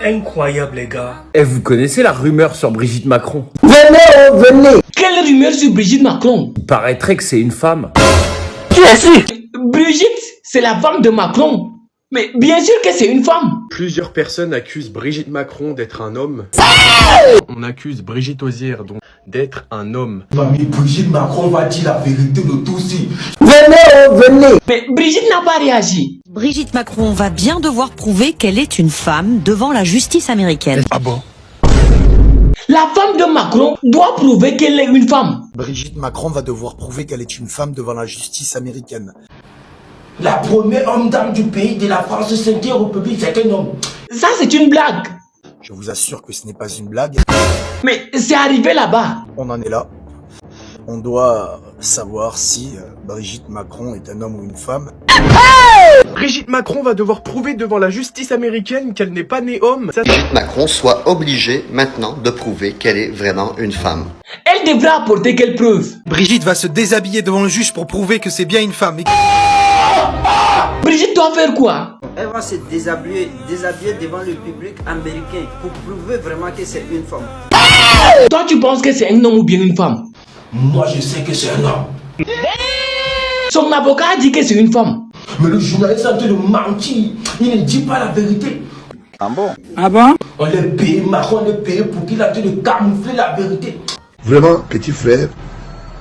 Incroyable les gars. Eh, vous connaissez la rumeur sur Brigitte Macron? Venez. Quelle rumeur sur Brigitte Macron? Il paraîtrait que c'est une femme. Qui est-ce? Brigitte, c'est la femme de Macron. Mais bien sûr que c'est une femme. Plusieurs personnes accusent Brigitte Macron d'être un homme. On accuse Brigitte Ozière donc d'être un homme. Mamie, Brigitte Macron va dire la vérité de tout ça. Venez. Mais Brigitte n'a pas réagi. Brigitte Macron va bien devoir prouver qu'elle est une femme devant la justice américaine. Ah bon? La femme de Macron doit prouver qu'elle est une femme. Brigitte Macron va devoir prouver qu'elle est une femme devant la justice américaine. La première homme-dame du pays de la France 5e République, c'est un homme. Ça, c'est une blague. Je vous assure que ce n'est pas une blague. Mais c'est arrivé là-bas. On en est là. On doit savoir si Brigitte Macron est un homme ou une femme. Brigitte Macron va devoir prouver devant la justice américaine qu'elle n'est pas née homme. Brigitte Macron soit obligée maintenant de prouver qu'elle est vraiment une femme. Elle devra apporter quelle preuve? Brigitte va se déshabiller devant le juge pour prouver que c'est bien une femme. Brigitte doit faire quoi? Elle va se déshabiller devant le public américain pour prouver vraiment que c'est une femme. Toi, tu penses que c'est un homme ou bien une femme? Moi, je sais que c'est un homme. Son avocat a dit que c'est une femme. Mais le journaliste est en train de mentir. Il ne dit pas la vérité. Ah bon? Ah bon? On l'a payé, Macron l'a payé pour qu'il a de camoufler la vérité. Vraiment, petit frère,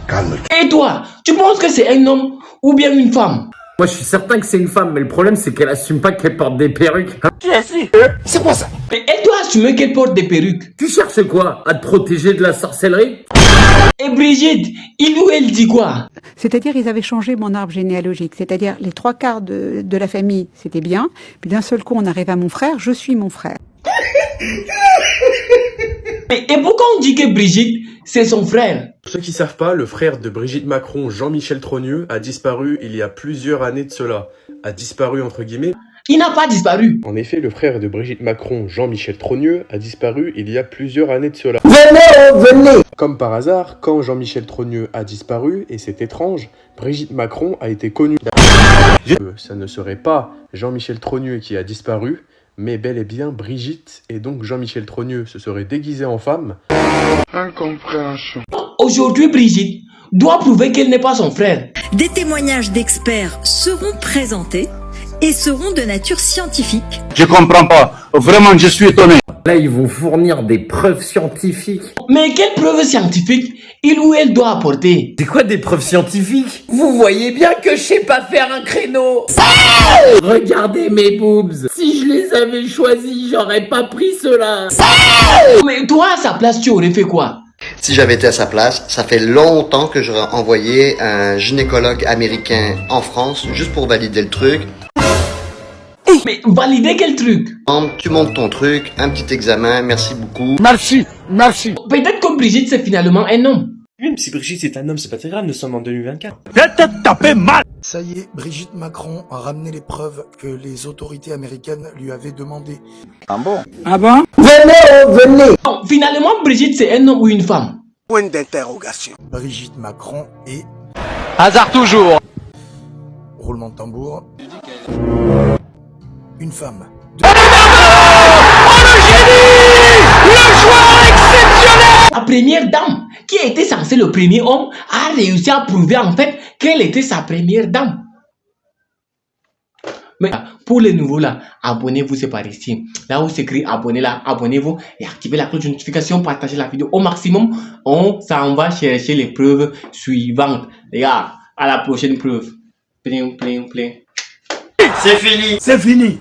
calme-toi. Et toi, tu penses que c'est un homme ou bien une femme? Moi, je suis certain que c'est une femme, mais le problème, c'est qu'elle assume pas qu'elle porte des perruques. Qui est-ce? C'est quoi ça? Mais elle doit assumer qu'elle porte des perruques. Tu cherches quoi? À te protéger de la sorcellerie? Et Brigitte, il ou elle dit quoi? C'est-à-dire, ils avaient changé mon arbre généalogique. C'est-à-dire, les 3/4 de la famille, c'était bien. Puis d'un seul coup, on arrive à mon frère, je suis mon frère. Et pourquoi on dit que Brigitte, c'est son frère? Pour ceux qui savent pas, le frère de Brigitte Macron, Jean-Michel Trogneux, a disparu il y a plusieurs années de cela. A disparu entre guillemets. Il n'a pas disparu. En effet, le frère de Brigitte Macron, Jean-Michel Trogneux, a disparu il y a plusieurs années de cela. Venez. Comme par hasard, quand Jean-Michel Trogneux a disparu, et c'est étrange, Brigitte Macron a été connue. Ça ne serait pas Jean-Michel Trogneux qui a disparu, mais bel et bien Brigitte, et donc Jean-Michel Trogneux se serait déguisé en femme. Incompréhension. Aujourd'hui, Brigitte doit prouver qu'elle n'est pas son frère. Des témoignages d'experts seront présentés et seront de nature scientifique. Je comprends pas. Vraiment, je suis étonné. Là, ils vont fournir des preuves scientifiques. Mais quelle preuve scientifique il ou elle doit apporter? C'est quoi des preuves scientifiques? Vous voyez bien que je sais pas faire un créneau. Regardez mes boobs. Si je les avais choisis, j'aurais pas pris cela. Mais toi, à sa place, tu aurais fait quoi? Si j'avais été à sa place, ça fait longtemps que j'aurais envoyé un gynécologue américain en France juste pour valider le truc. Mais valider quel truc? Tu montes ton truc, un petit examen, merci beaucoup. Merci. Peut-être que Brigitte, c'est finalement un homme. Même si Brigitte c'est un homme, c'est pas très grave, nous sommes en 2024. Ça y est, Brigitte Macron a ramené les preuves que les autorités américaines lui avaient demandées. Ah bon? Ah bon? Venez. Donc, finalement, Brigitte, c'est un homme ou une femme? Point d'interrogation. Brigitte Macron et... Hasard toujours. Roulement de tambour. Une femme. La première dame, qui était censée le premier homme, a réussi à prouver en fait qu'elle était sa première dame. Mais pour les nouveaux là, abonnez-vous, c'est par ici. Là où c'est écrit abonnez là, abonnez-vous et activez la cloche de notification, partagez la vidéo au maximum. On s'en va chercher les preuves suivantes. Les gars, à la prochaine preuve. Plein. C'est fini.